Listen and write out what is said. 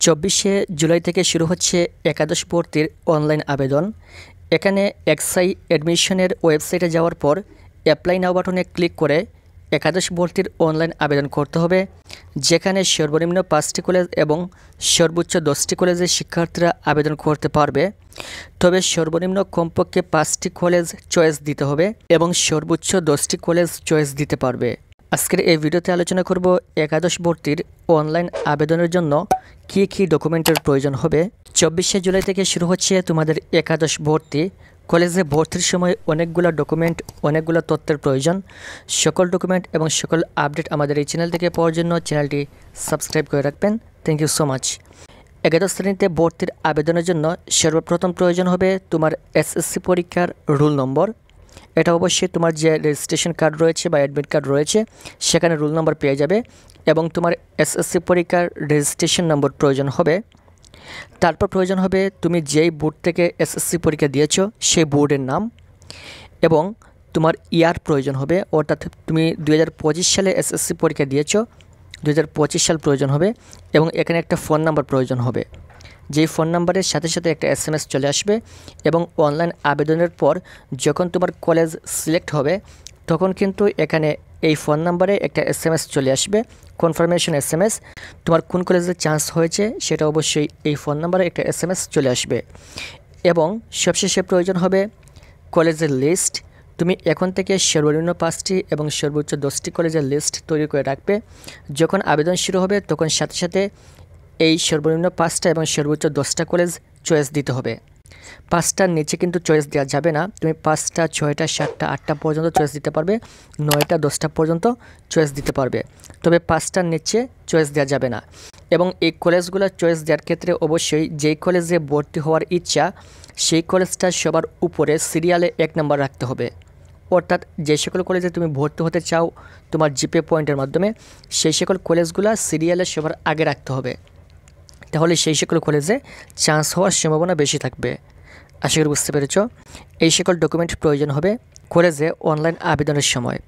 24শে জুলাই থেকে শুরু হচ্ছে একাদশ ভর্তির অনলাইন আবেদন। এখানে এক্সাই অ্যাডমিশনের ওয়েবসাইটে যাওয়ার পর অ্যাপ্লাই নাও বাটনে ক্লিক করে একাদশ ভর্তির অনলাইন আবেদন করতে হবে, যেখানে সর্বনিম্ন 5টি কলেজ এবং সর্বোচ্চ 10টি কলেজের শিক্ষার্থীরা আবেদন করতে পারবে। তবে সর্বনিম্ন কমপক্ষে 5টি কলেজ চয়েস দিতে হবে এবং সর্বোচ্চ 10টি কলেজ চয়েস দিতে পারবে। আজকের এই ভিডিওতে আলোচনা করব একাদশ ভর্তির অনলাইন আবেদনের জন্য কী কী ডকুমেন্টের প্রয়োজন হবে। 24শে জুলাই থেকে শুরু হচ্ছে তোমাদের একাদশ ভর্তি। কলেজে ভর্তির সময় অনেকগুলো ডকুমেন্ট, অনেকগুলো তথ্যের প্রয়োজন। সকল ডকুমেন্ট এবং সকল আপডেট আমাদের এই চ্যানেল থেকে পাওয়ার জন্য চ্যানেলটি সাবস্ক্রাইব করে রাখবেন। Thank you so much. একাদশ শ্রেণীতে ভর্তির আবেদনের জন্য সর্বপ্রথম প্রয়োজন হবে তোমার এসএসসি পরীক্ষার রোল নম্বর। এটা অবশ্যই তোমার যে রেজিস্ট্রেশন কার্ড রয়েছে বা অ্যাডমিট কার্ড রয়েছে সেখানে রোল নম্বর পেয়ে যাবে এবং তোমার এসএসসি পরীক্ষার রেজিস্ট্রেশন নম্বর প্রয়োজন হবে। তারপর প্রয়োজন হবে তুমি যেই বোর্ড থেকে এসএসসি পরীক্ষা দিয়েছো সেই বোর্ডের নাম এবং তোমার ইয়ার প্রয়োজন হবে, অর্থাৎ তুমি 2025 সালে এসএসসি পরীক্ষা দিয়েছো, 2025 সাল প্রয়োজন হবে এবং এখানে একটা ফোন নাম্বার প্রয়োজন হবে। যেই ফোন নাম্বারের সাথে সাথে একটা SMS চলে আসবে এবং অনলাইন আবেদনের পর যখন তোমার কলেজ সিলেক্ট হবে তখন কিন্তু এখানে এই ফোন নাম্বারে একটা SMS চলে আসবে, কনফার্মেশন SMS। তোমার কোন কলেজে চান্স হয়েছে সেটা অবশ্যই এই ফোন নাম্বারে একটা SMS চলে আসবে। এবং সবশেষে প্রয়োজন হবে কলেজের লিস্ট। তুমি এখন থেকে সর্বনিম্ন 5টি এবং সর্বোচ্চ 10টি কলেজের লিস্ট তৈরি করে রাখবে। যখন আবেদন শুরু হবে তখন সাথে সাথে এই সর্বনিম্ন 5টা এবং সর্বোচ্চ 10টা কলেজ চয়েস দিতে হবে। 5টার নিচে কিন্তু চয়েস দেওয়া যাবে না। তুমি 5টা, 6টা, 7টা, 8টা পর্যন্ত চয়েস দিতে পারবে, 9টা, 10টা পর্যন্ত চয়েস দিতে পারবে, তবে 5টার নিচে চয়েস দেওয়া যাবে না। এবং এই কলেজগুলো চয়েস দেওয়ার ক্ষেত্রে অবশ্যই যেই কলেজে ভর্তি হওয়ার ইচ্ছা সেই কলেজটা সবার উপরে সিরিয়ালে 1 নম্বর রাখতে হবে। অর্থাৎ যে সকল কলেজে তুমি ভর্তি হতে চাও তোমার জিপে পয়েন্টের মাধ্যমে সেই সকল কলেজগুলো সিরিয়ালে সবার আগে রাখতে হবে, তাহলে সেই সকল কলেজে চান্স হওয়ার সম্ভাবনা বেশি থাকবে। আশা করি বুঝতে পেরেছ। এই সকল ডকুমেন্ট প্রয়োজন হবে কলেজে অনলাইন আবেদনের সময়।